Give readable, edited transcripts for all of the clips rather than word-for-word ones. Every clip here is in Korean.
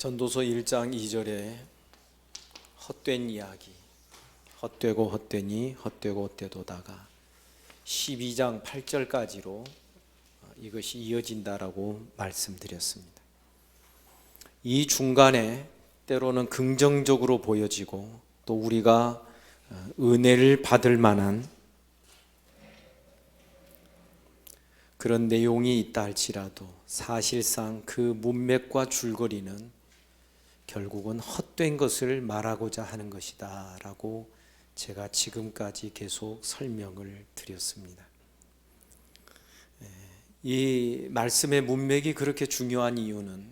전도서 1장 2절에 헛된 이야기, 헛되고 헛되니 헛되고 헛되도다가 12장 8절까지로 이것이 이어진다라고 말씀드렸습니다. 이 중간에 때로는 긍정적으로 보여지고 또 우리가 은혜를 받을 만한 그런 내용이 있다 할지라도 사실상 그 문맥과 줄거리는 결국은 헛된 것을 말하고자 하는 것이다 라고 제가 지금까지 계속 설명을 드렸습니다. 이 말씀의 문맥이 그렇게 중요한 이유는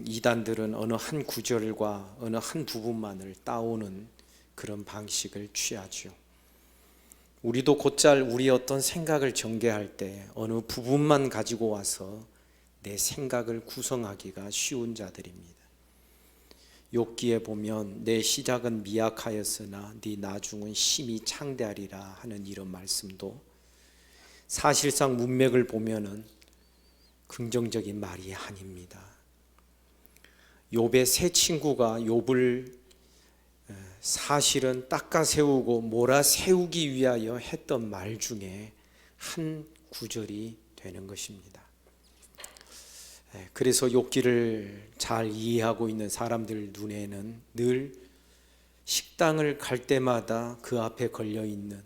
이단들은 어느 한 구절과 어느 한 부분만을 따오는 그런 방식을 취하죠. 우리도 곧잘 우리 어떤 생각을 전개할 때 어느 부분만 가지고 와서 내 생각을 구성하기가 쉬운 자들입니다. 욥기에 보면 내 시작은 미약하였으나 네 나중은 심히 창대하리라 하는 이런 말씀도 사실상 문맥을 보면은 긍정적인 말이 아닙니다. 욥의 세 친구가 욥을 사실은 닦아세우고 몰아세우기 위하여 했던 말 중에 한 구절이 되는 것입니다. 그래서 욥기를 잘 이해하고 있는 사람들 눈에는 늘 식당을 갈 때마다 그 앞에 걸려있는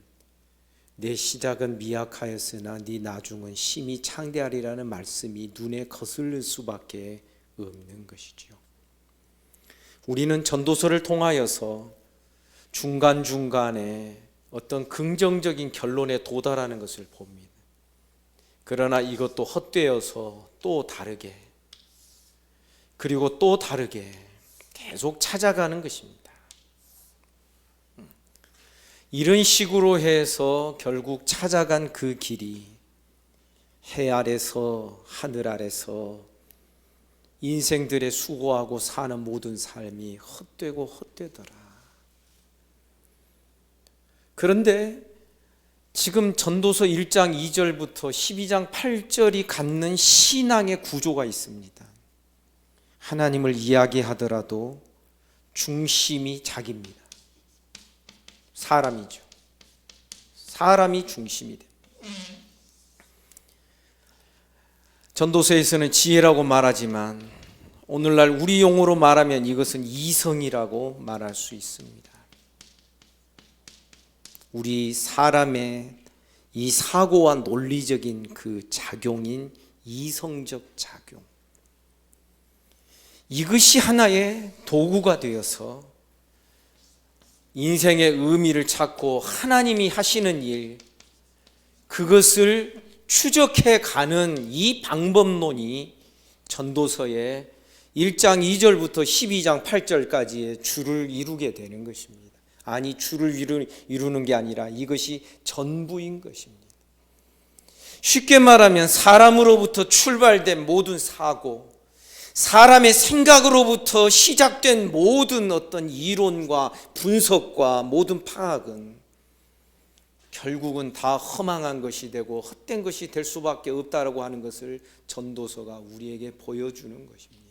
내 시작은 미약하였으나 네 나중은 심히 창대하리라는 말씀이 눈에 거슬릴 수밖에 없는 것이지요. 우리는 전도서를 통하여서 중간중간에 어떤 긍정적인 결론에 도달하는 것을 봅니다. 그러나 이것도 헛되어서 또 다르게 그리고 또 다르게 계속 찾아가는 것입니다. 이런 식으로 해서 결국 찾아간 그 길이 해 아래서 하늘 아래서 인생들의 수고하고 사는 모든 삶이 헛되고 헛되더라. 그런데 지금 전도서 1장 2절부터 12장 8절이 갖는 신앙의 구조가 있습니다. 하나님을 이야기하더라도 중심이 자기입니다. 사람이죠. 사람이 중심이 됩니다. 전도서에서는 지혜라고 말하지만 오늘날 우리 용어로 말하면 이것은 이성이라고 말할 수 있습니다. 우리 사람의 이 사고와 논리적인 그 작용인 이성적 작용, 이것이 하나의 도구가 되어서 인생의 의미를 찾고 하나님이 하시는 일, 그것을 추적해 가는 이 방법론이 전도서의 1장 2절부터 12장 8절까지의 줄을 이루게 되는 것입니다. 아니, 줄을 이루는 게 아니라 이것이 전부인 것입니다. 쉽게 말하면 사람으로부터 출발된 모든 사고, 사람의 생각으로부터 시작된 모든 어떤 이론과 분석과 모든 파악은 결국은 다 허망한 것이 되고 헛된 것이 될 수밖에 없다라고 하는 것을 전도서가 우리에게 보여주는 것입니다.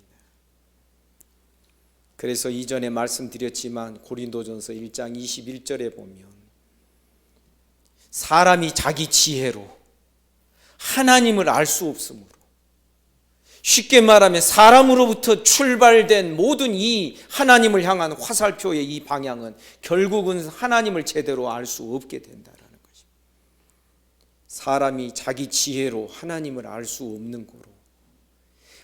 그래서 이전에 말씀드렸지만 고린도전서 1장 21절에 보면 사람이 자기 지혜로 하나님을 알 수 없으므로, 쉽게 말하면 사람으로부터 출발된 모든 이 하나님을 향한 화살표의 이 방향은 결국은 하나님을 제대로 알 수 없게 된다라는 것입니다. 사람이 자기 지혜로 하나님을 알 수 없는 거로,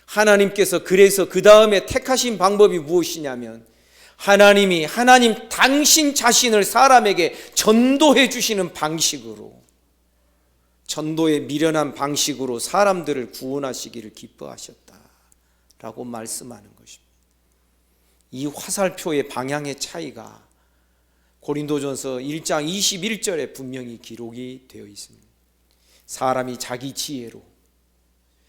하나님께서 그래서 그 다음에 택하신 방법이 무엇이냐면 하나님 당신 자신을 사람에게 전도해 주시는 방식으로, 전도의 미련한 방식으로 사람들을 구원하시기를 기뻐하셨다라고 말씀하는 것입니다. 이 화살표의 방향의 차이가 고린도전서 1장 21절에 분명히 기록이 되어 있습니다. 사람이 자기 지혜로,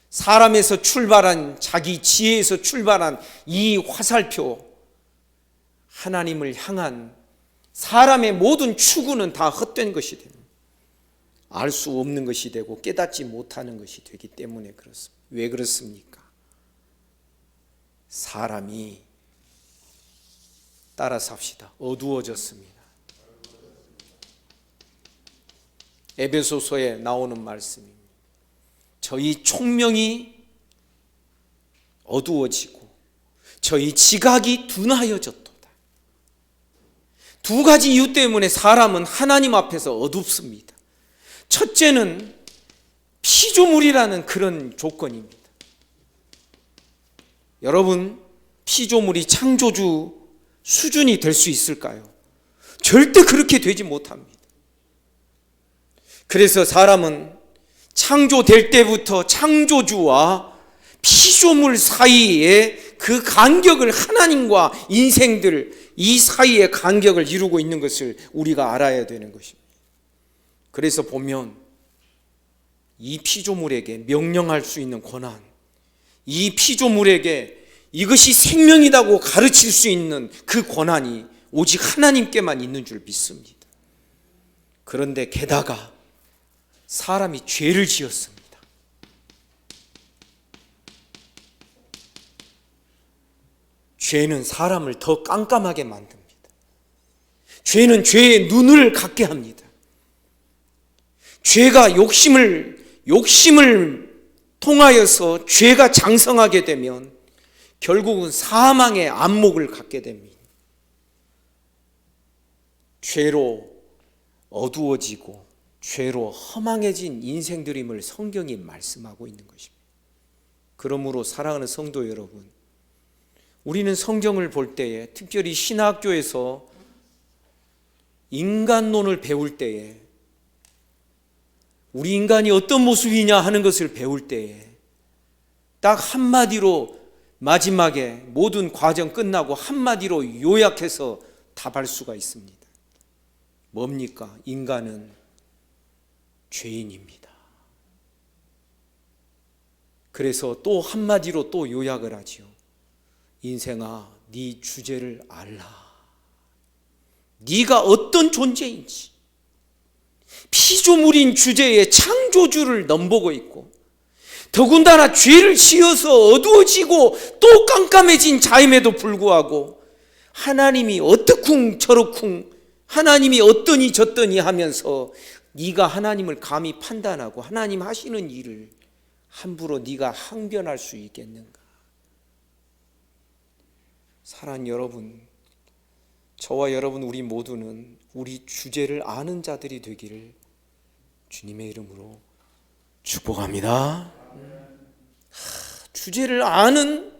사람에서 출발한, 자기 지혜에서 출발한 이 화살표, 하나님을 향한 사람의 모든 추구는 다 헛된 것이 됩니다. 알 수 없는 것이 되고 깨닫지 못하는 것이 되기 때문에 그렇습니다. 왜 그렇습니까? 사람이 따라서 합시다. 어두워졌습니다. 에베소서에 나오는 말씀입니다. 저희 총명이 어두워지고 저희 지각이 둔하여졌도다. 두 가지 이유 때문에 사람은 하나님 앞에서 어둡습니다. 첫째는 피조물이라는 그런 조건입니다. 여러분, 피조물이 창조주 수준이 될 수 있을까요? 절대 그렇게 되지 못합니다. 그래서 사람은 창조될 때부터 창조주와 피조물 사이에 그 간격을, 하나님과 인생들 이 사이의 간격을 이루고 있는 것을 우리가 알아야 되는 것입니다. 그래서 보면 이 피조물에게 명령할 수 있는 권한, 이 피조물에게 이것이 생명이라고 가르칠 수 있는 그 권한이 오직 하나님께만 있는 줄 믿습니다. 그런데 게다가 사람이 죄를 지었습니다. 죄는 사람을 더 깜깜하게 만듭니다. 죄는 죄의 눈을 갖게 합니다. 죄가 욕심을 통하여서 죄가 장성하게 되면 결국은 사망의 안목을 갖게 됩니다. 죄로 어두워지고 죄로 허망해진 인생들임을 성경이 말씀하고 있는 것입니다. 그러므로 사랑하는 성도 여러분, 우리는 성경을 볼 때에, 특별히 신학교에서 인간론을 배울 때에, 우리 인간이 어떤 모습이냐 하는 것을 배울 때에 딱 한마디로, 마지막에 모든 과정 끝나고 한마디로 요약해서 답할 수가 있습니다. 뭡니까? 인간은 죄인입니다. 그래서 또 한마디로 또 요약을 하지요. 인생아, 네 주제를 알라. 네가 어떤 존재인지, 피조물인 주제에 창조주를 넘보고 있고, 더군다나 죄를 지어서 어두워지고 또 깜깜해진 자임에도 불구하고 하나님이 어떻쿵 저렇쿵, 하나님이 어떠니 저떠니 하면서 네가 하나님을 감히 판단하고 하나님 하시는 일을 함부로 네가 항변할 수 있겠는가? 사랑하는 여러분, 저와 여러분 우리 모두는 우리 주제를 아는 자들이 되기를 주님의 이름으로 축복합니다. 주제를 아는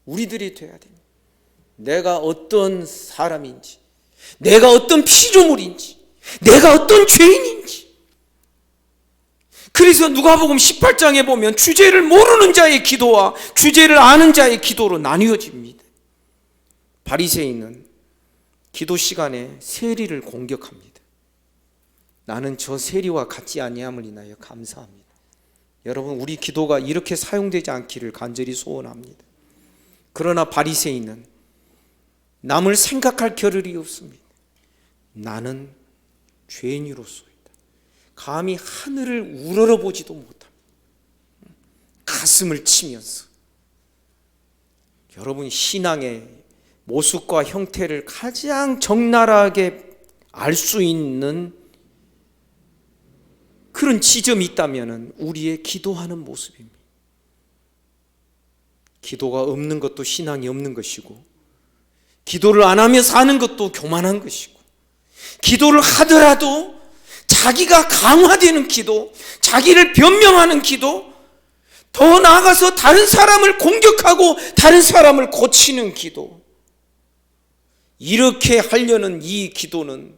우리들이 되어야 됩니다. 내가 어떤 사람인지, 내가 어떤 피조물인지, 내가 어떤 죄인인지. 그래서 누가복음 18장에 보면 주제를 모르는 자의 기도와 주제를 아는 자의 기도로 나뉘어집니다. 바리새인은 기도 시간에 세리를 공격합니다. 나는 저 세리와 같지 아니함을 인하여 감사합니다. 여러분, 우리 기도가 이렇게 사용되지 않기를 간절히 소원합니다. 그러나 바리새인은 남을 생각할 겨를이 없습니다. 나는 죄인으로소이다. 감히 하늘을 우러러보지도 못합니다. 가슴을 치면서. 여러분, 신앙의 모습과 형태를 가장 적나라하게 알 수 있는 그런 지점이 있다면 우리의 기도하는 모습입니다. 기도가 없는 것도 신앙이 없는 것이고, 기도를 안 하며 사는 것도 교만한 것이고, 기도를 하더라도 자기가 강화되는 기도, 자기를 변명하는 기도, 더 나아가서 다른 사람을 공격하고 다른 사람을 고치는 기도, 이렇게 하려는 이 기도는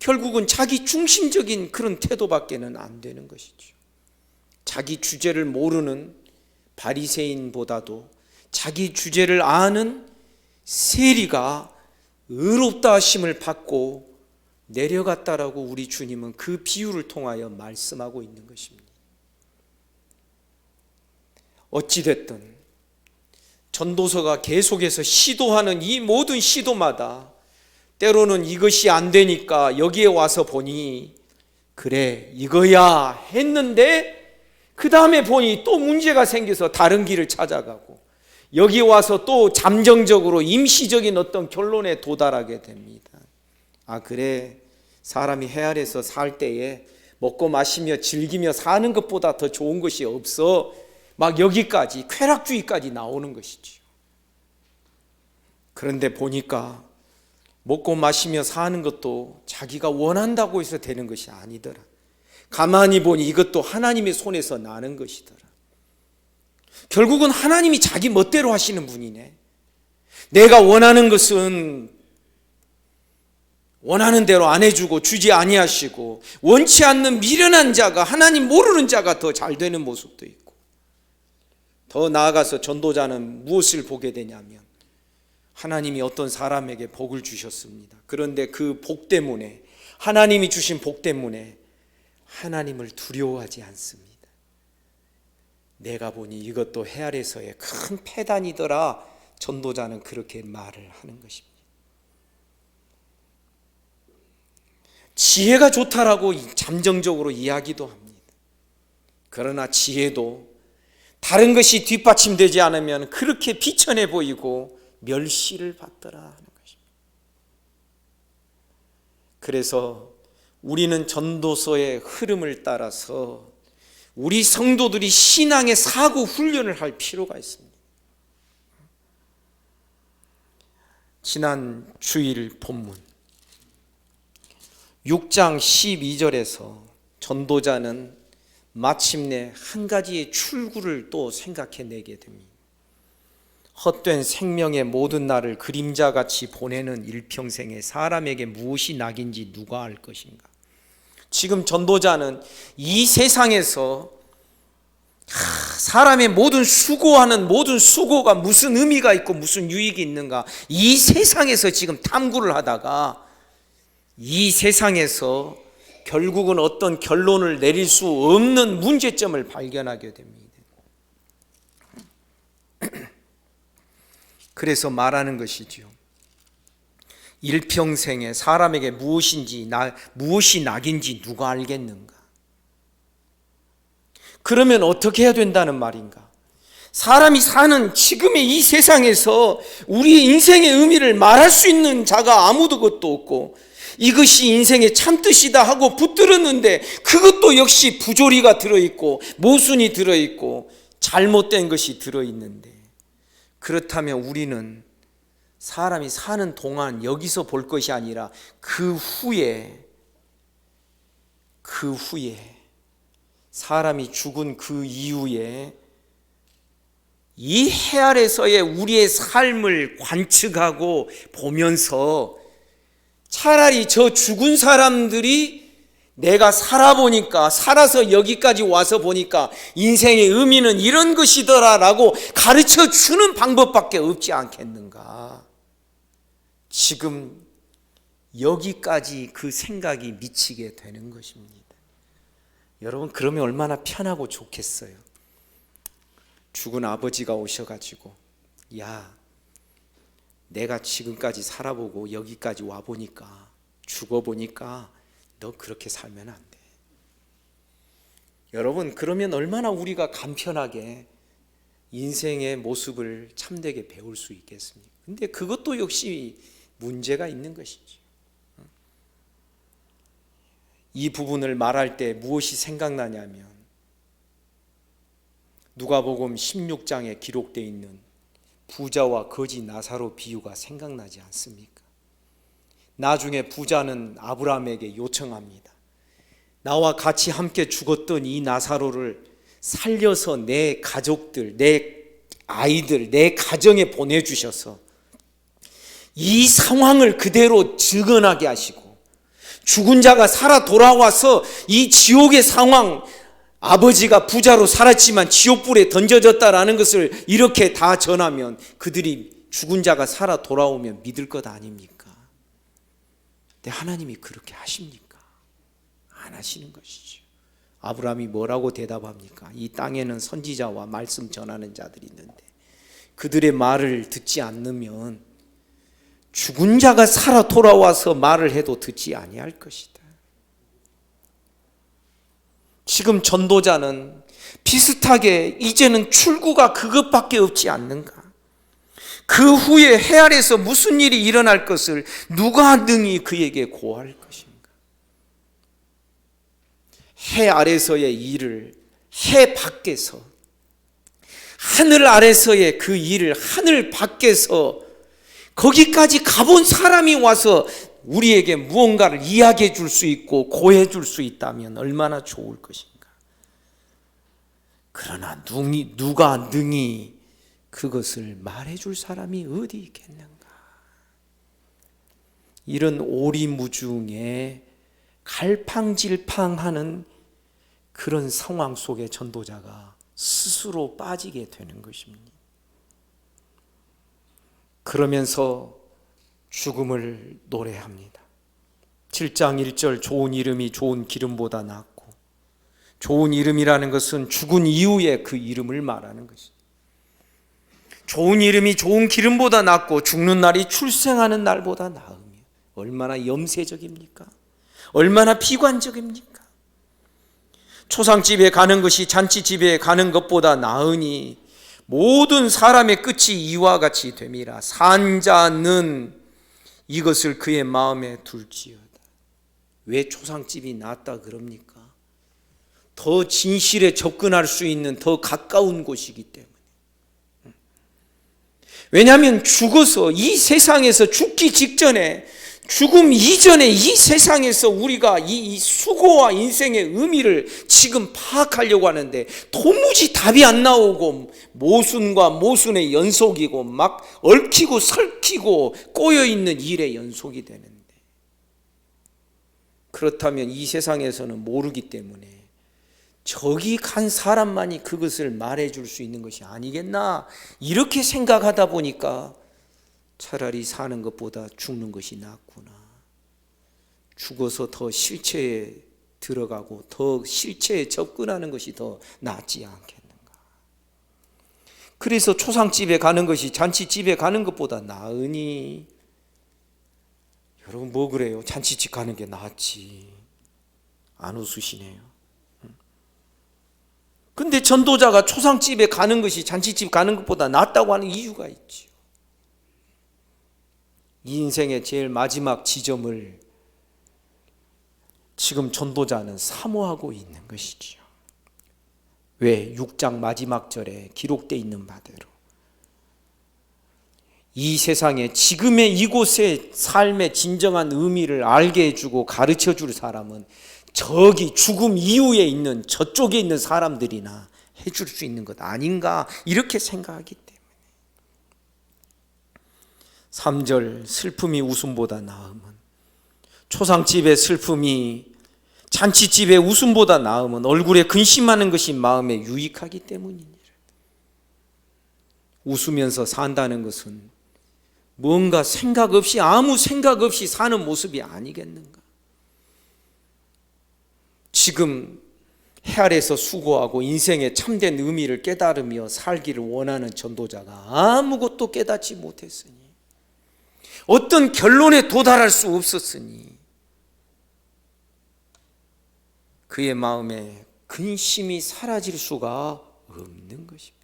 결국은 자기 중심적인 그런 태도밖에는 안 되는 것이죠. 자기 주제를 모르는 바리새인보다도 자기 주제를 아는 세리가 의롭다 하심을 받고 내려갔다라고 우리 주님은 그 비유를 통하여 말씀하고 있는 것입니다. 어찌됐든 전도서가 계속해서 시도하는 이 모든 시도마다 때로는 이것이 안 되니까 여기에 와서 보니 그래 이거야 했는데 그 다음에 보니 또 문제가 생겨서 다른 길을 찾아가고, 여기 와서 또 잠정적으로 임시적인 어떤 결론에 도달하게 됩니다. 아, 그래, 사람이 해 아래서 살 때에 먹고 마시며 즐기며 사는 것보다 더 좋은 것이 없어. 막 여기까지, 쾌락주의까지 나오는 것이죠. 그런데 보니까 먹고 마시며 사는 것도 자기가 원한다고 해서 되는 것이 아니더라. 가만히 보니 이것도 하나님의 손에서 나는 것이더라. 결국은 하나님이 자기 멋대로 하시는 분이네. 내가 원하는 것은 원하는 대로 안 해주고 주지 아니하시고, 원치 않는 미련한 자가, 하나님 모르는 자가 더 잘 되는 모습도 있고, 더 나아가서 전도자는 무엇을 보게 되냐면 하나님이 어떤 사람에게 복을 주셨습니다. 그런데 그 복 때문에, 하나님이 주신 복 때문에 하나님을 두려워하지 않습니다. 내가 보니 이것도 해 아래서의 큰 패단이더라. 전도자는 그렇게 말을 하는 것입니다. 지혜가 좋다라고 잠정적으로 이야기도 합니다. 그러나 지혜도 다른 것이 뒷받침되지 않으면 그렇게 비천해 보이고 멸시를 받더라 하는 것입니다. 그래서 우리는 전도서의 흐름을 따라서 우리 성도들이 신앙의 사고 훈련을 할 필요가 있습니다. 지난 주일 본문 6장 12절에서 전도자는 마침내 한 가지의 출구를 또 생각해내게 됩니다. 헛된 생명의 모든 날을 그림자같이 보내는 일평생에 사람에게 무엇이 낙인지 누가 알 것인가. 지금 전도자는 이 세상에서 사람의 모든 수고하는 모든 수고가 무슨 의미가 있고 무슨 유익이 있는가, 이 세상에서 지금 탐구를 하다가 이 세상에서 결국은 어떤 결론을 내릴 수 없는 문제점을 발견하게 됩니다. 그래서 말하는 것이지요. 일평생에 사람에게 무엇이 낙인지 누가 알겠는가? 그러면 어떻게 해야 된다는 말인가? 사람이 사는 지금의 이 세상에서 우리의 인생의 의미를 말할 수 있는 자가 아무도 것도 없고, 이것이 인생의 참뜻이다 하고 붙들었는데 그것도 역시 부조리가 들어있고 모순이 들어있고 잘못된 것이 들어있는데, 그렇다면 우리는 사람이 사는 동안 여기서 볼 것이 아니라 그 후에 사람이 죽은 그 이후에 이 해 아래서의 우리의 삶을 관측하고 보면서 차라리 저 죽은 사람들이 내가 살아서 여기까지 와서 보니까 인생의 의미는 이런 것이더라라고 가르쳐 주는 방법밖에 없지 않겠는가. 지금 여기까지 그 생각이 미치게 되는 것입니다. 여러분, 그러면 얼마나 편하고 좋겠어요. 죽은 아버지가 오셔가지고, 야, 내가 지금까지 살아보고 여기까지 와보니까, 죽어보니까 너 그렇게 살면 안 돼. 여러분, 그러면 얼마나 우리가 간편하게 인생의 모습을 참되게 배울 수 있겠습니까? 근데 그것도 역시 문제가 있는 것이죠. 이 부분을 말할 때 무엇이 생각나냐면 누가복음 16장에 기록되어 있는 부자와 거지 나사로 비유가 생각나지 않습니까? 나중에 부자는 아브라함에게 요청합니다. 나와 같이 함께 죽었던 이 나사로를 살려서 내 가족들, 내 아이들, 내 가정에 보내주셔서 이 상황을 그대로 증언하게 하시고, 죽은 자가 살아 돌아와서 이 지옥의 상황, 아버지가 부자로 살았지만 지옥불에 던져졌다라는 것을 이렇게 다 전하면 그들이 죽은 자가 살아 돌아오면 믿을 것 아닙니까? 근데 하나님이 그렇게 하십니까? 안 하시는 것이죠. 아브라함이 뭐라고 대답합니까? 이 땅에는 선지자와 말씀 전하는 자들이 있는데 그들의 말을 듣지 않으면 죽은 자가 살아 돌아와서 말을 해도 듣지 아니할 것이다. 지금 전도자는 비슷하게 이제는 출구가 그것밖에 없지 않는가? 그 후에 해 아래서 무슨 일이 일어날 것을 누가 능히 그에게 고할 것인가? 해 아래서의 일을 해 밖에서, 하늘 아래서의 그 일을 하늘 밖에서 거기까지 가본 사람이 와서 우리에게 무언가를 이야기해 줄 수 있고 고해 줄 수 있다면 얼마나 좋을 것인가. 그러나 누가 능히 그것을 말해 줄 사람이 어디 있겠는가. 이런 오리무중에 갈팡질팡하는 그런 상황 속에 전도자가 스스로 빠지게 되는 것입니다. 그러면서 죽음을 노래합니다. 7장 1절 좋은 이름이 좋은 기름보다 낫고, 좋은 이름이라는 것은 죽은 이후에 그 이름을 말하는 것입니다. 좋은 이름이 좋은 기름보다 낫고 죽는 날이 출생하는 날보다 나으며, 얼마나 염세적입니까? 얼마나 비관적입니까? 초상집에 가는 것이 잔치집에 가는 것보다 나으니 모든 사람의 끝이 이와 같이 됨이라. 산 자는 이것을 그의 마음에 둘지어다. 왜 초상집이 낫다 그럽니까? 더 진실에 접근할 수 있는 더 가까운 곳이기 때문에. 왜냐하면 죽어서 이 세상에서 죽기 직전에, 죽음 이전에 이 세상에서 우리가 이 수고와 인생의 의미를 지금 파악하려고 하는데 도무지 답이 안 나오고 모순과 모순의 연속이고 막 얽히고 설키고 꼬여있는 일의 연속이 되는데, 그렇다면 이 세상에서는 모르기 때문에 저기 간 사람만이 그것을 말해줄 수 있는 것이 아니겠나, 이렇게 생각하다 보니까 차라리 사는 것보다 죽는 것이 낫구나. 죽어서 더 실체에 들어가고 더 실체에 접근하는 것이 더 낫지 않겠는가. 그래서 초상집에 가는 것이 잔치집에 가는 것보다 나으니, 여러분 뭐 그래요? 잔치집 가는 게 낫지. 안 웃으시네요. 근데 전도자가 초상집에 가는 것이 잔치집 가는 것보다 낫다고 하는 이유가 있죠. 이 인생의 제일 마지막 지점을 지금 전도자는 사모하고 있는 것이지요. 왜? 6장 마지막 절에 기록되어 있는 바대로 이 세상에 지금의 이곳의 삶의 진정한 의미를 알게 해주고 가르쳐 줄 사람은 저기 죽음 이후에 있는 저쪽에 있는 사람들이나 해줄 수 있는 것 아닌가, 이렇게 생각하기 때문에. 3절 슬픔이 웃음보다 나으면, 초상집의 슬픔이 잔치집의 웃음보다 나으면 얼굴에 근심하는 것이 마음에 유익하기 때문이니라. 웃으면서 산다는 것은 뭔가 생각 없이, 아무 생각 없이 사는 모습이 아니겠는가. 지금 해 아래서 수고하고 인생의 참된 의미를 깨달으며 살기를 원하는 전도자가 아무것도 깨닫지 못했으니, 어떤 결론에 도달할 수 없었으니 그의 마음에 근심이 사라질 수가 없는 것입니다.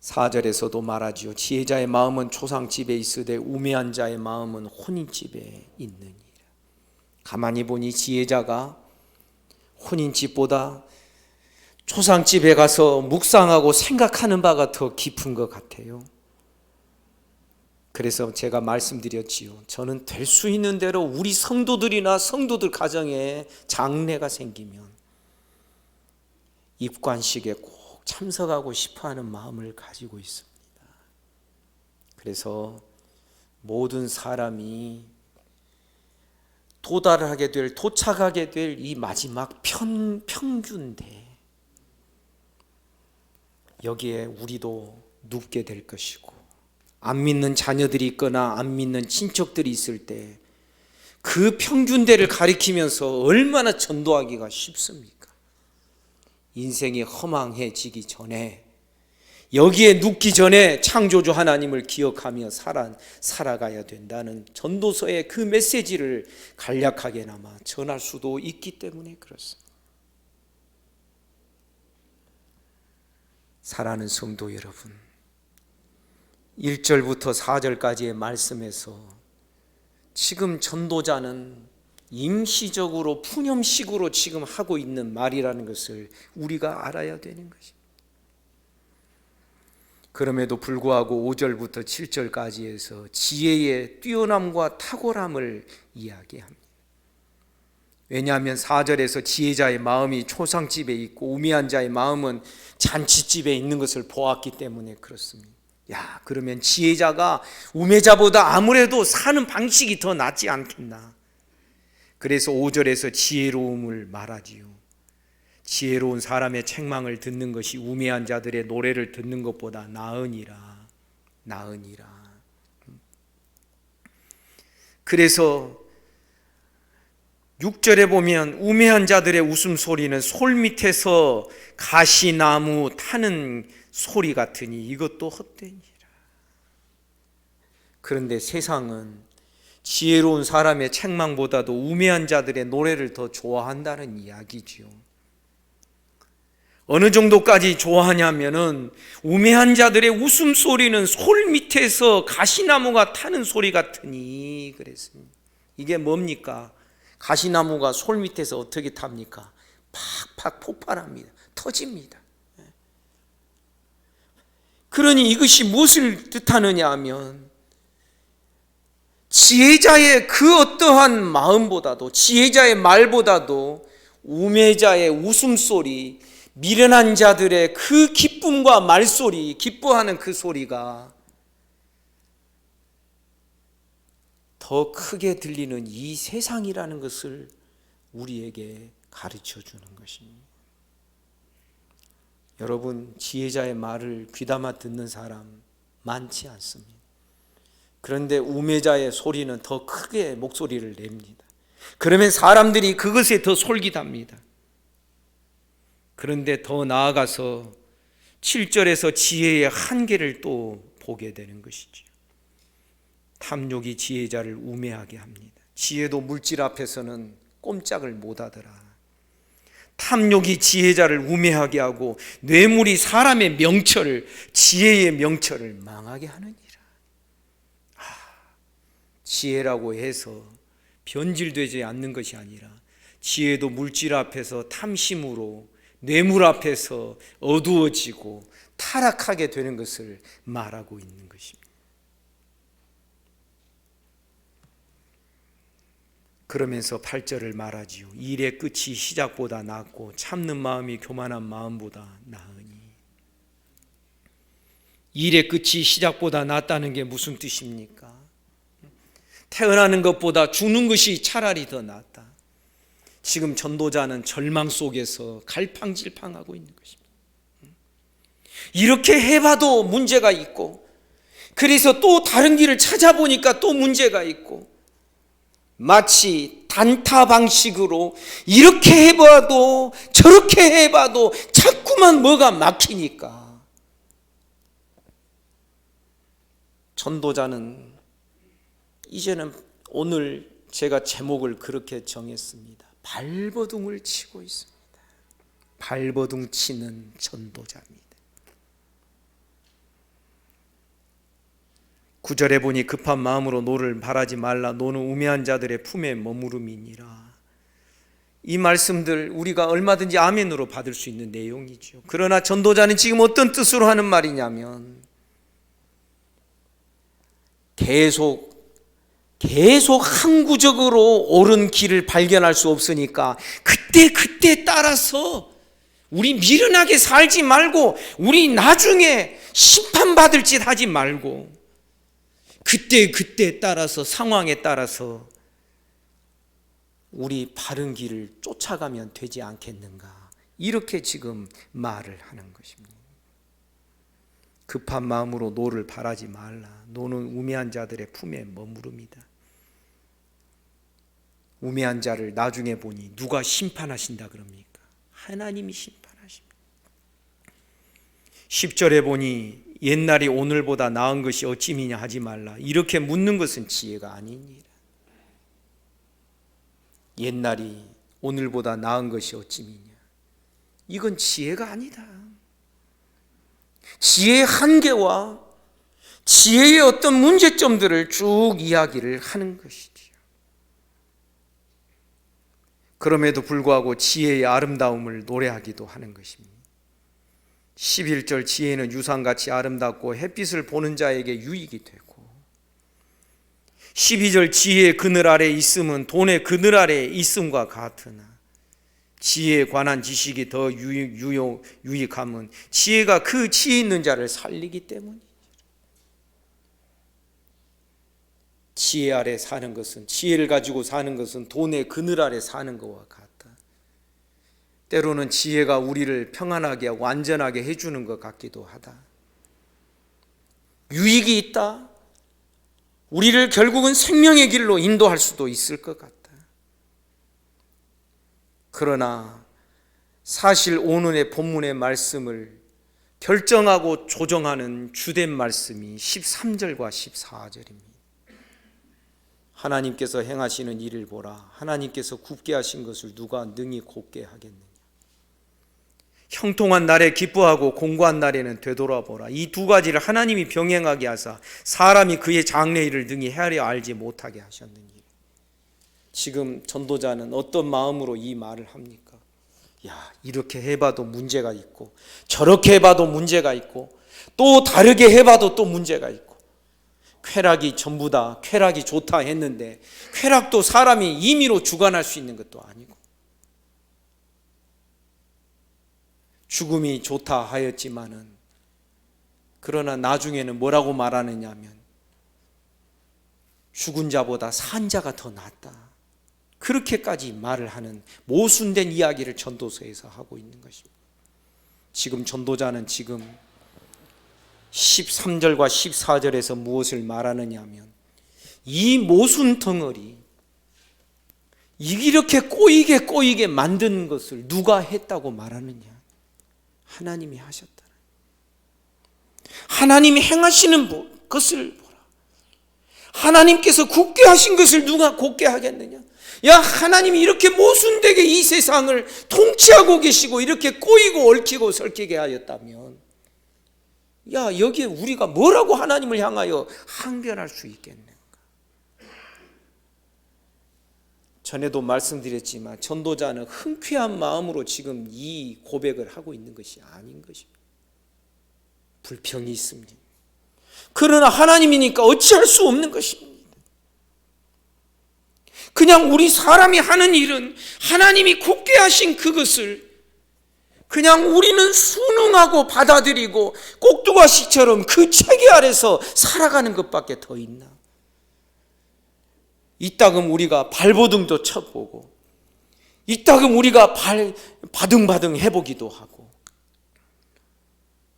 4절에서도 말하지요. 지혜자의 마음은 초상집에 있으되 우매한 자의 마음은 혼인집에 있느니라. 가만히 보니 지혜자가 혼인집보다 초상집에 가서 묵상하고 생각하는 바가 더 깊은 것 같아요. 그래서 제가 말씀드렸지요. 저는 될 수 있는 대로 우리 성도들이나 성도들 가정에 장례가 생기면 입관식에 꼭 참석하고 싶어하는 마음을 가지고 있습니다. 그래서 모든 사람이 도달하게 될, 도착하게 될 이 마지막 평균대, 여기에 우리도 눕게 될 것이고, 안 믿는 자녀들이 있거나 안 믿는 친척들이 있을 때 그 평균대를 가리키면서 얼마나 전도하기가 쉽습니까? 인생이 허망해지기 전에, 여기에 눕기 전에 창조주 하나님을 기억하며 살아가야 된다는 전도서의 그 메시지를 간략하게나마 전할 수도 있기 때문에 그렇습니다. 사랑하는 성도 여러분, 1절부터 4절까지의 말씀에서 지금 전도자는 임시적으로 푸념식으로 지금 하고 있는 말이라는 것을 우리가 알아야 되는 것입니다. 그럼에도 불구하고 5절부터 7절까지에서 지혜의 뛰어남과 탁월함을 이야기합니다. 왜냐하면 4절에서 지혜자의 마음이 초상집에 있고 우매한 자의 마음은 잔치집에 있는 것을 보았기 때문에 그렇습니다. 그러면 지혜자가 우매자보다 아무래도 사는 방식이 더 낫지 않겠나. 그래서 5절에서 지혜로움을 말하지요. 지혜로운 사람의 책망을 듣는 것이 우매한 자들의 노래를 듣는 것보다 나으니라. 그래서 6절에 보면 우매한 자들의 웃음소리는 솔 밑에서 가시나무 타는 소리 같으니 이것도 헛되니라. 그런데 세상은 지혜로운 사람의 책망보다도 우매한 자들의 노래를 더 좋아한다는 이야기지요. 어느 정도까지 좋아하냐면은 우매한 자들의 웃음소리는 솔 밑에서 가시나무가 타는 소리 같으니 그랬습니다. 이게 뭡니까? 가시나무가 솔 밑에서 어떻게 탑니까? 팍팍 폭발합니다. 터집니다. 그러니 이것이 무엇을 뜻하느냐 하면 지혜자의 그 어떠한 마음보다도 지혜자의 말보다도 우매자의 웃음소리, 미련한 자들의 그 기쁨과 말소리, 기뻐하는 그 소리가 더 크게 들리는 이 세상이라는 것을 우리에게 가르쳐 주는 것입니다. 여러분, 지혜자의 말을 귀담아 듣는 사람 많지 않습니다. 그런데 우매자의 소리는 더 크게 목소리를 냅니다. 그러면 사람들이 그것에 더 솔깃합니다. 그런데 더 나아가서 7절에서 지혜의 한계를 또 보게 되는 것이죠. 탐욕이 지혜자를 우매하게 합니다. 지혜도 물질 앞에서는 꼼짝을 못하더라. 탐욕이 지혜자를 우매하게 하고 뇌물이 사람의 명철을, 지혜의 명철을 망하게 하느니라. 지혜라고 해서 변질되지 않는 것이 아니라 지혜도 물질 앞에서 탐심으로, 뇌물 앞에서 어두워지고 타락하게 되는 것을 말하고 있는 것입니다. 그러면서 8절을 말하지요. 일의 끝이 시작보다 낫고 참는 마음이 교만한 마음보다 나으니. 일의 끝이 시작보다 낫다는 게 무슨 뜻입니까? 태어나는 것보다 죽는 것이 차라리 더 낫다. 지금 전도자는 절망 속에서 갈팡질팡하고 있는 것입니다. 이렇게 해봐도 문제가 있고, 그래서 또 다른 길을 찾아보니까 또 문제가 있고, 마치 단타 방식으로 이렇게 해봐도 저렇게 해봐도 자꾸만 뭐가 막히니까 전도자는 이제는 오늘 제가 제목을 그렇게 정했습니다. 발버둥을 치고 있습니다. 발버둥 치는 전도자입니다. 9절에 보니 급한 마음으로 노를 바라지 말라. 노는 우매한 자들의 품에 머무름이니라. 이 말씀들 우리가 얼마든지 아멘으로 받을 수 있는 내용이죠. 그러나 전도자는 지금 어떤 뜻으로 하는 말이냐면 계속 항구적으로 옳은 길을 발견할 수 없으니까 그때 따라서 우리 미련하게 살지 말고, 우리 나중에 심판받을 짓 하지 말고 그때 따라서, 상황에 따라서 우리 바른 길을 쫓아가면 되지 않겠는가, 이렇게 지금 말을 하는 것입니다. 급한 마음으로 노를 바라지 말라. 노는 우매한 자들의 품에 머무릅니다. 우매한 자를 나중에 보니 누가 심판하신다 그럽니까? 하나님이 심판하십니다. 10절에 보니 옛날이 오늘보다 나은 것이 어찌미냐 하지 말라. 이렇게 묻는 것은 지혜가 아니니라. 옛날이 오늘보다 나은 것이 어찌미냐, 이건 지혜가 아니다. 지혜의 한계와 지혜의 어떤 문제점들을 쭉 이야기를 하는 것이지요. 그럼에도 불구하고 지혜의 아름다움을 노래하기도 하는 것입니다. 11절 지혜는 유상같이 아름답고 햇빛을 보는 자에게 유익이 되고, 12절 지혜의 그늘 아래 있음은 돈의 그늘 아래 있음과 같으나 지혜에 관한 지식이 더 유익함은 지혜가 그 지혜 있는 자를 살리기 때문이죠. 지혜 아래 사는 것은, 지혜를 가지고 사는 것은 돈의 그늘 아래 사는 것과 같다. 때로는 지혜가 우리를 평안하게 하고 안전하게 해주는 것 같기도 하다. 유익이 있다. 우리를 결국은 생명의 길로 인도할 수도 있을 것 같다. 그러나 사실 오늘의 본문의 말씀을 결정하고 조정하는 주된 말씀이 13절과 14절입니다. 하나님께서 행하시는 일을 보라. 하나님께서 굽게 하신 것을 누가 능히 곱게 하겠느냐. 형통한 날에 기뻐하고 공고한 날에는 되돌아보라. 이 두 가지를 하나님이 병행하게 하사 사람이 그의 장래 일을 능히 헤아려 알지 못하게 하셨느니. 지금 전도자는 어떤 마음으로 이 말을 합니까? 야, 이렇게 해봐도 문제가 있고, 저렇게 해봐도 문제가 있고, 또 다르게 해봐도 또 문제가 있고, 쾌락이 전부 다 쾌락이 좋다 했는데 쾌락도 사람이 임의로 주관할 수 있는 것도 아니고, 죽음이 좋다 하였지만은 그러나 나중에는 뭐라고 말하느냐면 죽은 자보다 산 자가 더 낫다. 그렇게까지 말을 하는 모순된 이야기를 전도서에서 하고 있는 것입니다. 지금 전도자는 지금 13절과 14절에서 무엇을 말하느냐 하면 이 모순 덩어리, 이렇게 꼬이게 만드는 것을 누가 했다고 말하느냐? 하나님이 하셨다. 하나님이 행하시는 것을 보라. 하나님께서 굳게 하신 것을 누가 곧게 하겠느냐? 야, 하나님이 이렇게 모순되게 이 세상을 통치하고 계시고 이렇게 꼬이고 얽히고 설키게 하였다면, 야, 여기에 우리가 뭐라고 하나님을 향하여 항변할 수 있겠는가? 전에도 말씀드렸지만 전도자는 흔쾌한 마음으로 지금 이 고백을 하고 있는 것이 아닌 것입니다. 불평이 있습니다. 그러나 하나님이니까 어찌할 수 없는 것입니다. 그냥 우리 사람이 하는 일은 하나님이 굳게 하신 그것을 그냥 우리는 순응하고 받아들이고 꼭두가시처럼 그 체계 아래서 살아가는 것밖에 더 있나? 이따금 우리가 발버둥도 쳐보고 이따금 우리가 바등바등 해보기도 하고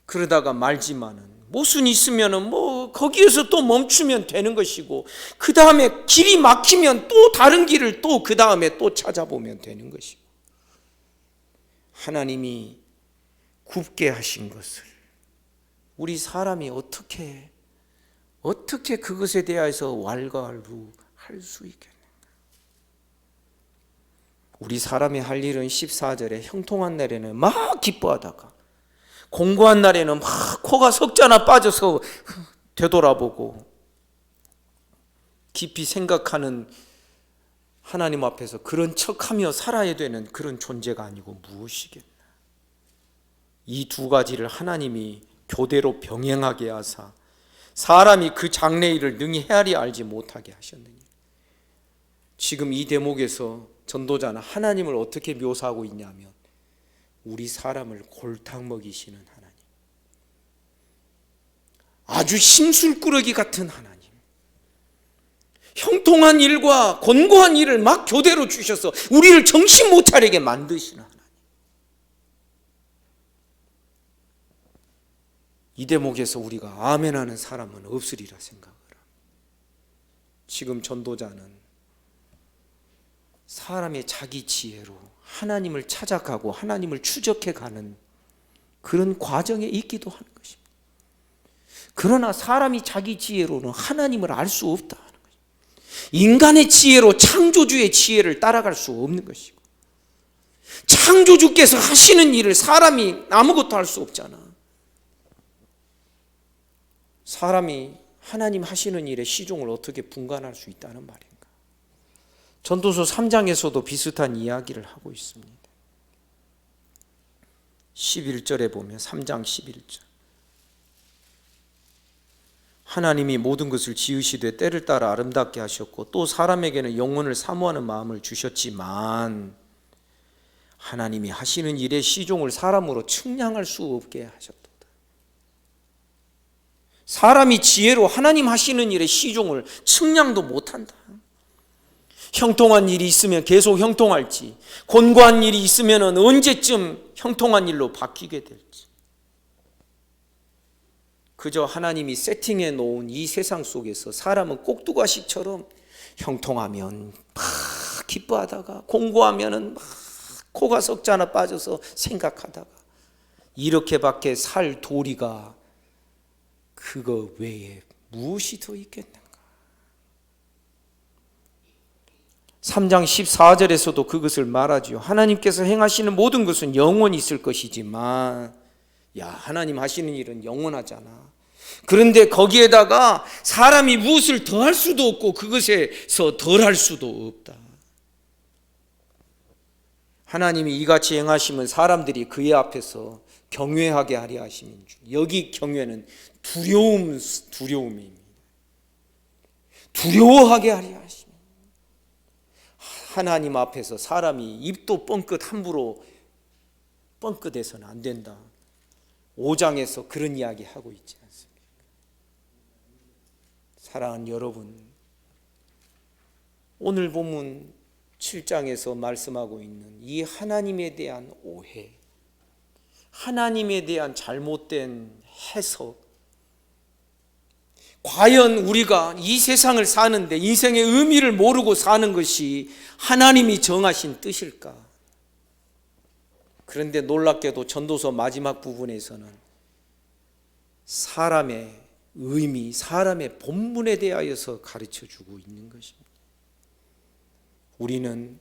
그러다가 말지만은 모순이 있으면은 뭐 거기에서 또 멈추면 되는 것이고 그 다음에 길이 막히면 또 다른 길을 또 그 다음에 또 찾아보면 되는 것이고, 하나님이 굽게 하신 것을 우리 사람이 어떻게 그것에 대해서 왈가왈부할 수 있겠는가? 우리 사람이 할 일은 14절에 형통한 날에는 막 기뻐하다가 공고한 날에는 막 코가 석자나 빠져서 되돌아보고 깊이 생각하는 하나님 앞에서 그런 척하며 살아야 되는 그런 존재가 아니고 무엇이겠나? 이 두 가지를 하나님이 교대로 병행하게 하사 사람이 그 장래 일을 능히 헤아려 알지 못하게 하셨느니. 지금 이 대목에서 전도자는 하나님을 어떻게 묘사하고 있냐면 우리 사람을 골탕 먹이시는 하나님, 아주 심술꾸러기 같은 하나님, 형통한 일과 권고한 일을 막 교대로 주셔서 우리를 정신 못 차리게 만드시는 하나님. 이 대목에서 우리가 아멘하는 사람은 없으리라 생각을 합니다. 지금 전도자는 사람의 자기 지혜로 하나님을 찾아가고 하나님을 추적해가는 그런 과정에 있기도 하는 것입니다. 그러나 사람이 자기 지혜로는 하나님을 알 수 없다 하는 것입니다. 인간의 지혜로 창조주의 지혜를 따라갈 수 없는 것이고, 창조주께서 하시는 일을 사람이 아무것도 할 수 없잖아. 사람이 하나님 하시는 일에 시종을 어떻게 분간할 수 있다는 말인가? 전도서 3장에서도 비슷한 이야기를 하고 있습니다. 11절에 보면 3장 11절 하나님이 모든 것을 지으시되 때를 따라 아름답게 하셨고 또 사람에게는 영혼을 사모하는 마음을 주셨지만 하나님이 하시는 일의 시종을 사람으로 측량할 수 없게 하셨도다. 사람이 지혜로 하나님 하시는 일의 시종을 측량도 못한다. 형통한 일이 있으면 계속 형통할지, 곤고한 일이 있으면 언제쯤 형통한 일로 바뀌게 될지, 그저 하나님이 세팅해 놓은 이 세상 속에서 사람은 꼭두가시처럼 형통하면 막 기뻐하다가 공고하면 막 코가 석자나 빠져서 생각하다가 이렇게밖에 살 도리가 그거 외에 무엇이 더 있겠는가? 3장 14절에서도 그것을 말하죠. 하나님께서 행하시는 모든 것은 영원히 있을 것이지만, 야, 하나님 하시는 일은 영원하잖아. 그런데 거기에다가 사람이 무엇을 더할 수도 없고 그것에서 덜할 수도 없다. 하나님이 이같이 행하시면 사람들이 그의 앞에서 경외하게 하려 하심인 줄. 여기 경외는 두려움입니다. 두려워하게 하려 하심. 하나님 앞에서 사람이 입도 뻥끗 함부로 뻥끗해서는 안 된다. 5장에서 그런 이야기 하고 있지 않습니까? 사랑하는 여러분, 오늘 본문 7장에서 말씀하고 있는 이 하나님에 대한 오해, 하나님에 대한 잘못된 해석, 과연 우리가 이 세상을 사는데 인생의 의미를 모르고 사는 것이 하나님이 정하신 뜻일까? 그런데 놀랍게도 전도서 마지막 부분에서는 사람의 의미, 사람의 본분에 대하여서 가르쳐주고 있는 것입니다. 우리는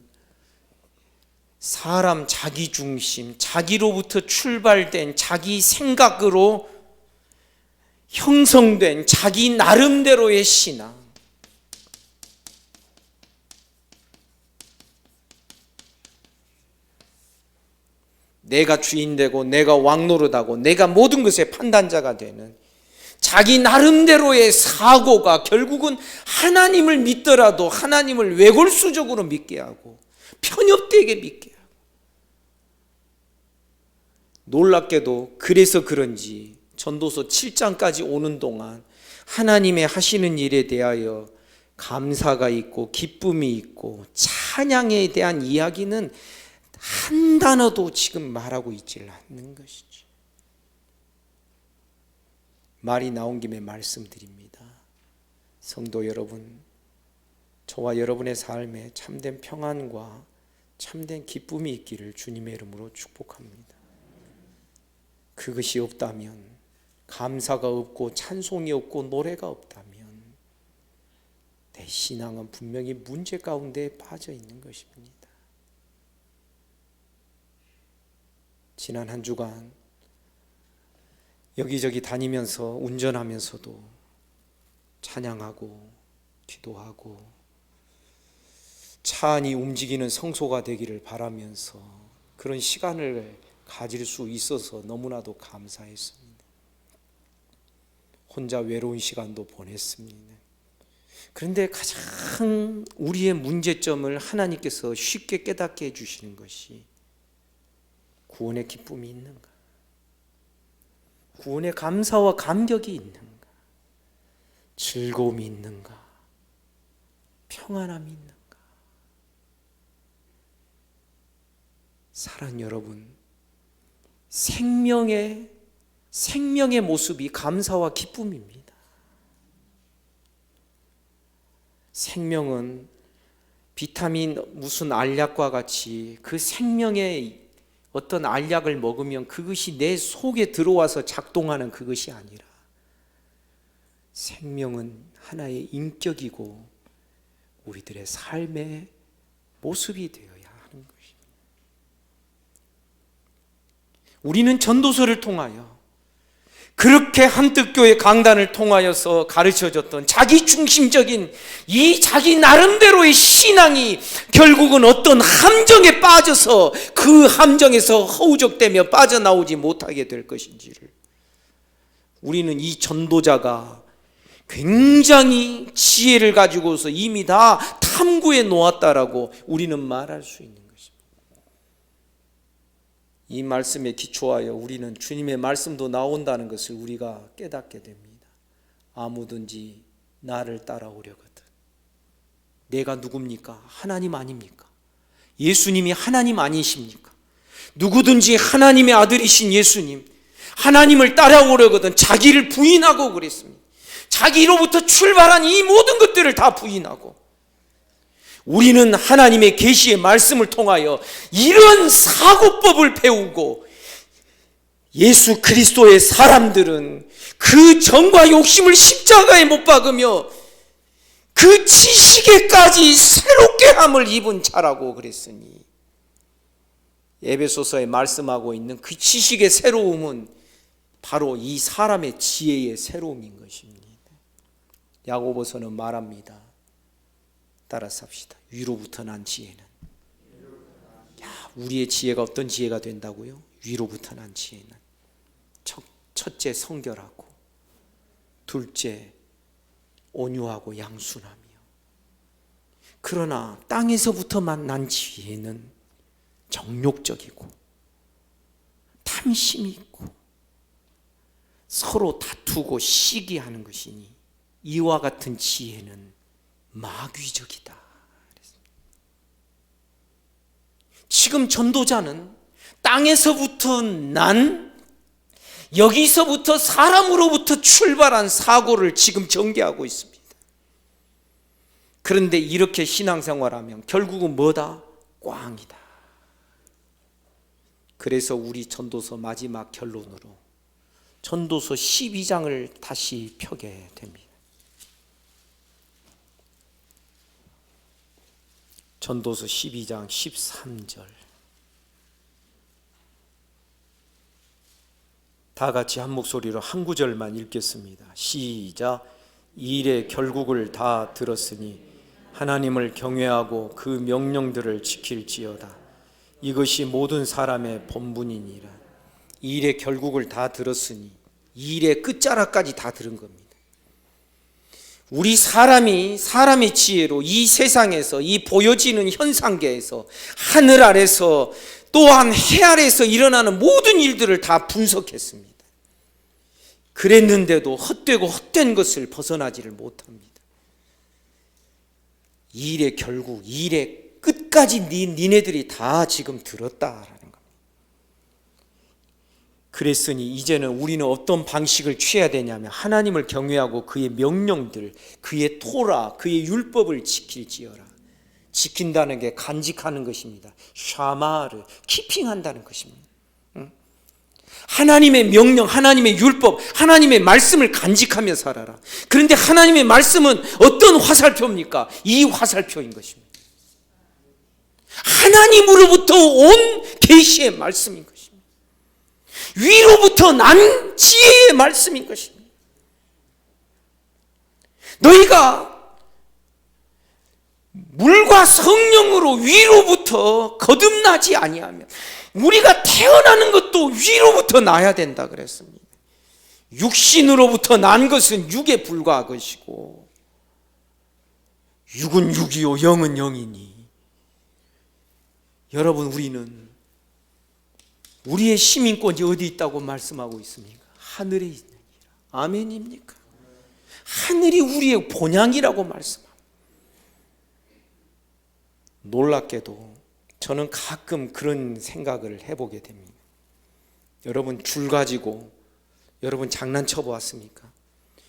사람 자기중심, 자기로부터 출발된 자기 생각으로 형성된 자기 나름대로의 신앙, 내가 주인되고 내가 왕노릇하고 내가 모든 것의 판단자가 되는 자기 나름대로의 사고가 결국은 하나님을 믿더라도 하나님을 외골수적으로 믿게 하고 편협되게 믿게 하고, 놀랍게도 그래서 그런지 전도서 7장까지 오는 동안 하나님의 하시는 일에 대하여 감사가 있고 기쁨이 있고 찬양에 대한 이야기는 한 단어도 지금 말하고 있질 않는 것이죠. 말이 나온 김에 말씀드립니다. 성도 여러분, 저와 여러분의 삶에 참된 평안과 참된 기쁨이 있기를 주님의 이름으로 축복합니다. 그것이 없다면, 감사가 없고 찬송이 없고 노래가 없다면 내 신앙은 분명히 문제 가운데 빠져 있는 것입니다. 지난 한 주간 여기저기 다니면서 운전하면서도 찬양하고 기도하고 차 안이 움직이는 성소가 되기를 바라면서 그런 시간을 가질 수 있어서 너무나도 감사했습니다. 혼자 외로운 시간도 보냈습니다. 그런데 가장 우리의 문제점을 하나님께서 쉽게 깨닫게 해주시는 것이 구원의 기쁨이 있는가? 구원의 감사와 감격이 있는가? 즐거움이 있는가? 평안함이 있는가? 사랑하는 여러분, 생명의 모습이 감사와 기쁨입니다. 생명은 비타민 무슨 알약과 같이 그 생명의 어떤 알약을 먹으면 그것이 내 속에 들어와서 작동하는 그것이 아니라 생명은 하나의 인격이고 우리들의 삶의 모습이 되어야 하는 것입니다. 우리는 전도서를 통하여 그렇게 한뜻교회 강단을 통하여서 가르쳐줬던 자기 중심적인 이 자기 나름대로의 신앙이 결국은 어떤 함정에 빠져서 그 함정에서 허우적대며 빠져나오지 못하게 될 것인지를, 우리는 이 전도자가 굉장히 지혜를 가지고서 이미 다 탐구해 놓았다라고 우리는 말할 수 있는 것입니다. 이 말씀에 기초하여 우리는 주님의 말씀도 나온다는 것을 우리가 깨닫게 됩니다. 아무든지 나를 따라오려거든. 내가 누굽니까? 하나님 아닙니까? 예수님이 하나님 아니십니까? 누구든지 하나님의 아들이신 예수님, 하나님을 따라오려거든 자기를 부인하고 그랬습니다. 자기로부터 출발한 이 모든 것들을 다 부인하고, 우리는 하나님의 계시의 말씀을 통하여 이런 사고법을 배우고, 예수 그리스도의 사람들은 그 정과 욕심을 십자가에 못 박으며 그 지식에까지 새롭게 함을 입은 자라고 그랬으니, 에베소서에 말씀하고 있는 그 지식의 새로움은 바로 이 사람의 지혜의 새로움인 것입니다. 야고보서는 말합니다. 따라서 합시다. 위로부터 난 지혜는, 우리의 지혜가 어떤 지혜가 된다고요? 위로부터 난 지혜는 첫째 성결하고, 둘째 온유하고 양순하며, 그러나 땅에서부터만 난 지혜는 정욕적이고 탐심이 있고 서로 다투고 시기하는 것이니 이와 같은 지혜는 마귀적이다. 지금 전도자는 땅에서부터 난, 여기서부터 사람으로부터 출발한 사고를 지금 전개하고 있습니다. 그런데 이렇게 신앙생활하면 결국은 뭐다? 꽝이다. 그래서 우리 전도서 마지막 결론으로 전도서 12장을 다시 펴게 됩니다. 전도서 12장 13절, 다 같이 한 목소리로 한 구절만 읽겠습니다. 시작. 이 일의 결국을 다 들었으니 하나님을 경외하고 그 명령들을 지킬지어다. 이것이 모든 사람의 본분이니라. 이 일의 결국을 다 들었으니, 이 일의 끝자락까지 다 들은 겁니다. 우리 사람이 사람의 지혜로 이 세상에서, 이 보여지는 현상계에서, 하늘 아래서 또한 해 아래에서 일어나는 모든 일들을 다 분석했습니다. 그랬는데도 헛되고 헛된 것을 벗어나지를 못합니다. 이 일의 결국, 이 일의 끝까지 니네들이 다 지금 들었다라는 겁니다. 그랬으니 이제는 우리는 어떤 방식을 취해야 되냐면, 하나님을 경외하고 그의 명령들, 그의 토라, 그의 율법을 지킬지어라. 지킨다는 게 간직하는 것입니다. 샤마르, 키핑한다는 것입니다. 하나님의 명령, 하나님의 율법, 하나님의 말씀을 간직하며 살아라. 그런데 하나님의 말씀은 어떤 화살표입니까? 이 화살표인 것입니다. 하나님으로부터 온 계시의 말씀인 것입니다. 위로부터 난 지혜의 말씀인 것입니다. 너희가 물과 성령으로 위로부터 거듭나지 아니하면, 우리가 태어나는 것도 위로부터 나야 된다 그랬습니다. 육신으로부터 난 것은 육에 불과한 것이고, 육은 육이요 영은 영이니, 여러분, 우리는 우리의 시민권이 어디 있다고 말씀하고 있습니까? 하늘에 있느니라. 아멘입니까? 하늘이 우리의 본향이라고 말씀합니다. 놀랍게도 저는 가끔 그런 생각을 해보게 됩니다. 여러분, 줄 가지고 여러분 장난쳐 보았습니까?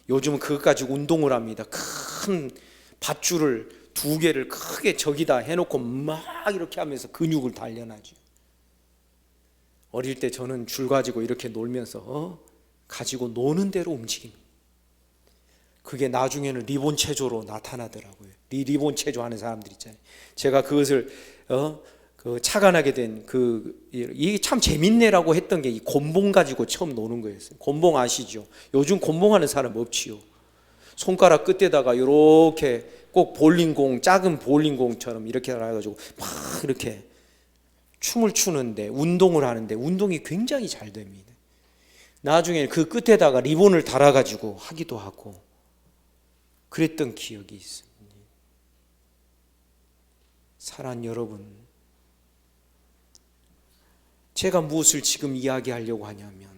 요즘은 그것 가지고 운동을 합니다. 큰 밧줄을 2개를 크게 저기다 해놓고 막 이렇게 하면서 근육을 단련하죠. 어릴 때 저는 줄 가지고 이렇게 놀면서 가지고 노는 대로 움직입니다. 그게 나중에는 리본 체조로 나타나더라고요. 리본 체조 하는 사람들 있잖아요. 제가 그것을 그 착안하게 된 이게 참 재밌네라고 했던 게 이 곤봉 가지고 처음 노는 거였어요. 곤봉 아시죠? 요즘 곤봉하는 사람 없지요. 손가락 끝에다가 이렇게 꼭 볼링공, 작은 볼링공처럼 이렇게 해가지고 막 이렇게 춤을 추는데, 운동을 하는데 운동이 굉장히 잘 됩니다. 나중에 그 끝에다가 리본을 달아가지고 하기도 하고 그랬던 기억이 있습니다. 사랑하는 여러분, 제가 무엇을 지금 이야기하려고 하냐면,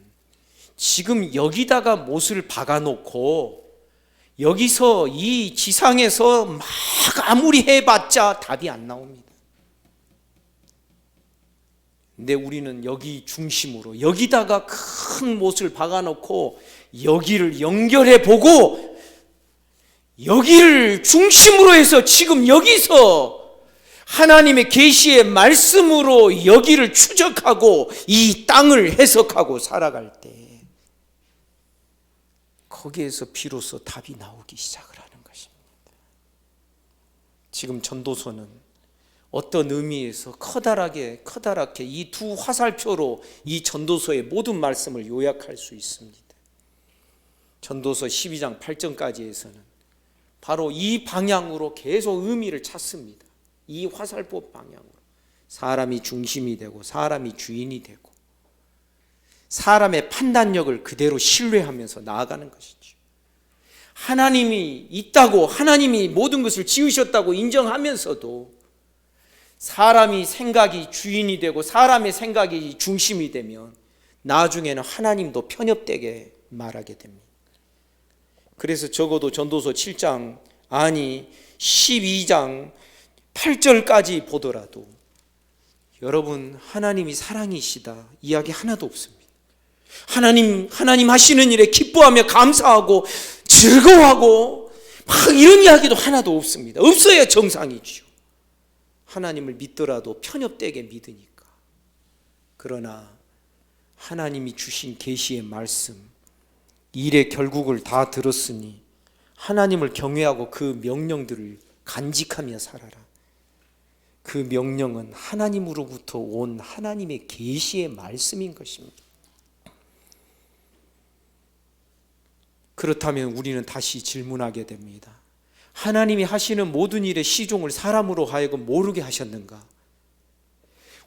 지금 여기다가 못을 박아놓고 여기서 이 지상에서 막 아무리 해봤자 답이 안 나옵니다. 근데 우리는 여기 중심으로, 여기다가 큰 못을 박아놓고 여기를 연결해 보고, 여기를 중심으로 해서 지금 여기서 하나님의 계시의 말씀으로 여기를 추적하고 이 땅을 해석하고 살아갈 때, 거기에서 비로소 답이 나오기 시작을 하는 것입니다. 지금 전도서는 어떤 의미에서 커다랗게 이 두 화살표로 이 전도서의 모든 말씀을 요약할 수 있습니다. 전도서 12장 8절까지에서는 바로 이 방향으로 계속 의미를 찾습니다. 이 화살표 방향으로 사람이 중심이 되고 사람이 주인이 되고 사람의 판단력을 그대로 신뢰하면서 나아가는 것이죠. 하나님이 있다고, 하나님이 모든 것을 지으셨다고 인정하면서도 사람이 생각이 주인이 되고 사람의 생각이 중심이 되면 나중에는 하나님도 편협되게 말하게 됩니다. 그래서 적어도 전도서 7장, 아니 12장 8절까지 보더라도 여러분, 하나님이 사랑이시다 이야기 하나도 없습니다. 하나님 하시는 일에 기뻐하며 감사하고 즐거워하고 막 이런 이야기도 하나도 없습니다. 없어야 정상이죠. 하나님을 믿더라도 편협되게 믿으니까. 그러나 하나님이 주신 계시의 말씀, 일의 결국을 다 들었으니 하나님을 경외하고 그 명령들을 간직하며 살아라. 그 명령은 하나님으로부터 온 하나님의 계시의 말씀인 것입니다. 그렇다면 우리는 다시 질문하게 됩니다. 하나님이 하시는 모든 일의 시종을 사람으로 하여금 모르게 하셨는가?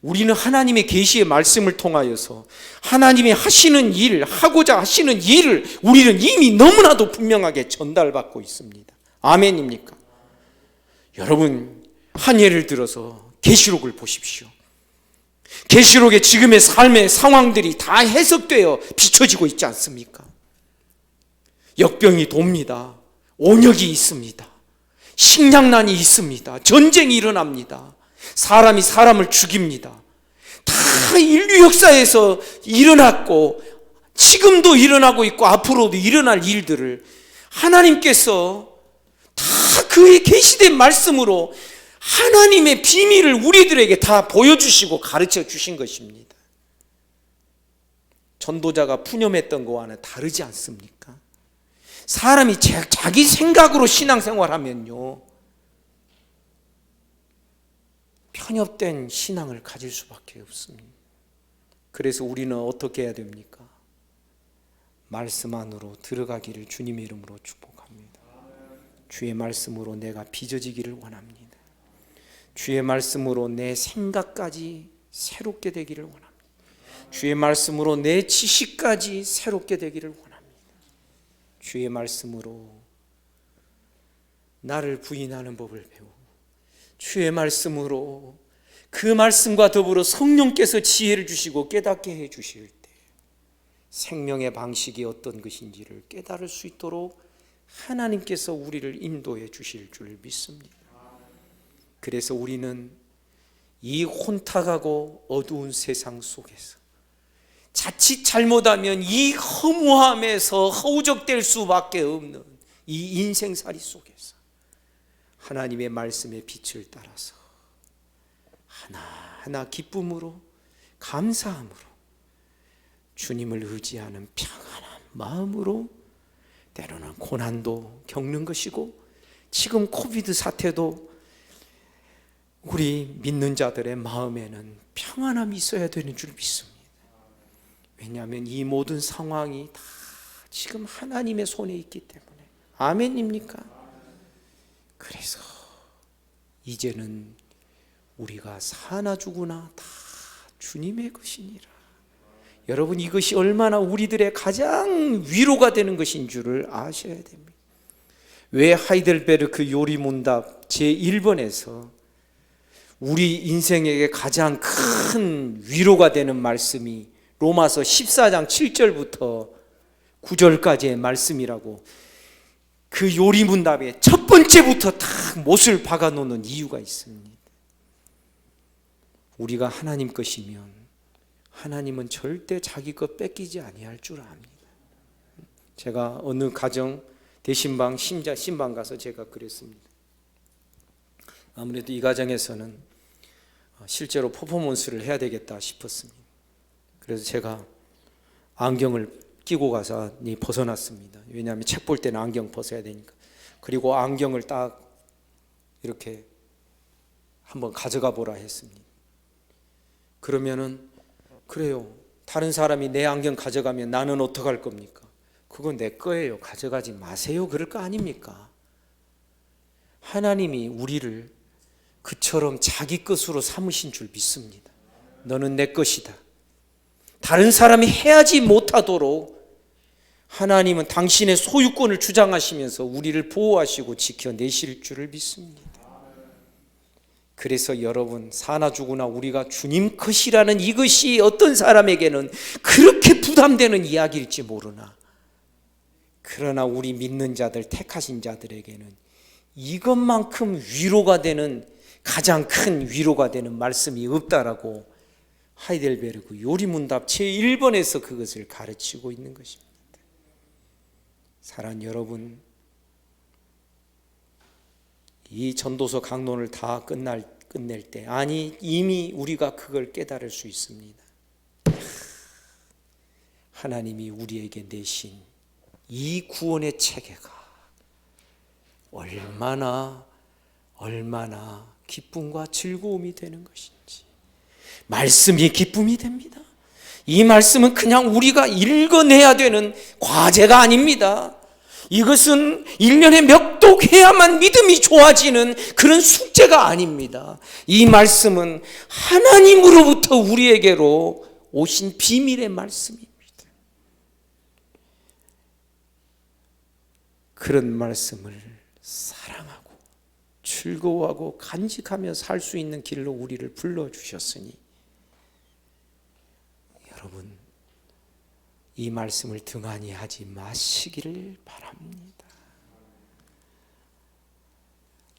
우리는 하나님의 계시의 말씀을 통하여서 하나님이 하시는 일, 하고자 하시는 일을 우리는 이미 너무나도 분명하게 전달받고 있습니다. 아멘입니까? 여러분, 한 예를 들어서 계시록을 보십시오. 계시록에 지금의 삶의 상황들이 다 해석되어 비춰지고 있지 않습니까? 역병이 돕니다. 온역이 있습니다. 식량난이 있습니다. 전쟁이 일어납니다. 사람이 사람을 죽입니다. 다 인류 역사에서 일어났고 지금도 일어나고 있고 앞으로도 일어날 일들을 하나님께서 다 그의 계시된 말씀으로 하나님의 비밀을 우리들에게 다 보여주시고 가르쳐 주신 것입니다. 전도자가 푸념했던 거와는 다르지 않습니까? 사람이 자기 생각으로 신앙생활하면요, 편협된 신앙을 가질 수밖에 없습니다. 그래서 우리는 어떻게 해야 됩니까? 말씀 안으로 들어가기를 주님의 이름으로 축복합니다. 주의 말씀으로 내가 빚어지기를 원합니다. 주의 말씀으로 내 생각까지 새롭게 되기를 원합니다. 주의 말씀으로 내 지식까지 새롭게 되기를 원합니다. 주의 말씀으로 나를 부인하는 법을 배우고 주의 말씀으로 그 말씀과 더불어 성령께서 지혜를 주시고 깨닫게 해 주실 때 생명의 방식이 어떤 것인지를 깨달을 수 있도록 하나님께서 우리를 인도해 주실 줄 믿습니다. 그래서 우리는 이 혼탁하고 어두운 세상 속에서 자칫 잘못하면 이 허무함에서 허우적될 수밖에 없는 이 인생살이 속에서 하나님의 말씀의 빛을 따라서 하나하나 기쁨으로 감사함으로 주님을 의지하는 평안한 마음으로 때로는 고난도 겪는 것이고 지금 코비드 사태도 우리 믿는 자들의 마음에는 평안함이 있어야 되는 줄 믿습니다. 왜냐하면 이 모든 상황이 다 지금 하나님의 손에 있기 때문에. 아멘입니까? 그래서 이제는 우리가 사나 죽으나 다 주님의 것이니라. 여러분, 이것이 얼마나 우리들의 가장 위로가 되는 것인 줄을 아셔야 됩니다. 왜 하이델베르크 요리문답 제1번에서 우리 인생에게 가장 큰 위로가 되는 말씀이 로마서 14장 7절부터 9절까지의 말씀이라고, 그 요리문답의 첫 번째부터 딱 못을 박아놓는 이유가 있습니다. 우리가 하나님 것이면 하나님은 절대 자기 것 뺏기지 아니할 줄 압니다. 제가 어느 가정 대신방 신방 가서 제가 그랬습니다. 아무래도 이 가정에서는 실제로 퍼포먼스를 해야 되겠다 싶었습니다. 그래서 제가 안경을 끼고 가서 벗어났습니다. 왜냐하면 책 볼 때는 안경 벗어야 되니까. 그리고 안경을 딱 이렇게 한번 가져가 보라 했습니다. 그러면은, 그래요, 다른 사람이 내 안경 가져가면 나는 어떡할 겁니까? 그건 내 거예요, 가져가지 마세요, 그럴 거 아닙니까? 하나님이 우리를 그처럼 자기 것으로 삼으신 줄 믿습니다. 너는 내 것이다. 다른 사람이 해야지 못하도록 하나님은 당신의 소유권을 주장하시면서 우리를 보호하시고 지켜내실 줄을 믿습니다. 그래서 여러분, 사나 죽으나 우리가 주님 것이라는 이것이 어떤 사람에게는 그렇게 부담되는 이야기일지 모르나, 그러나 우리 믿는 자들, 택하신 자들에게는 이것만큼 위로가 되는, 가장 큰 위로가 되는 말씀이 없다라고 하이델베르크 요리문답 제1번에서 그것을 가르치고 있는 것입니다. 사랑하는 여러분, 이 전도서 강론을 다 끝낼 때, 아니 이미 우리가 그걸 깨달을 수 있습니다. 하나님이 우리에게 내신 이 구원의 체계가 얼마나 기쁨과 즐거움이 되는 것인지. 말씀이 기쁨이 됩니다. 이 말씀은 그냥 우리가 읽어내야 되는 과제가 아닙니다. 이것은 1년에 몇 독해야만 믿음이 좋아지는 그런 숙제가 아닙니다. 이 말씀은 하나님으로부터 우리에게로 오신 비밀의 말씀입니다. 그런 말씀을 사랑하고 즐거워하고 간직하며 살 수 있는 길로 우리를 불러주셨으니, 여러분, 이 말씀을 등한히 하지 마시기를 바랍니다.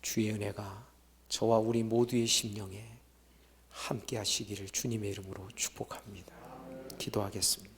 주의 은혜가 저와 우리 모두의 심령에 함께 하시기를 주님의 이름으로 축복합니다. 기도하겠습니다.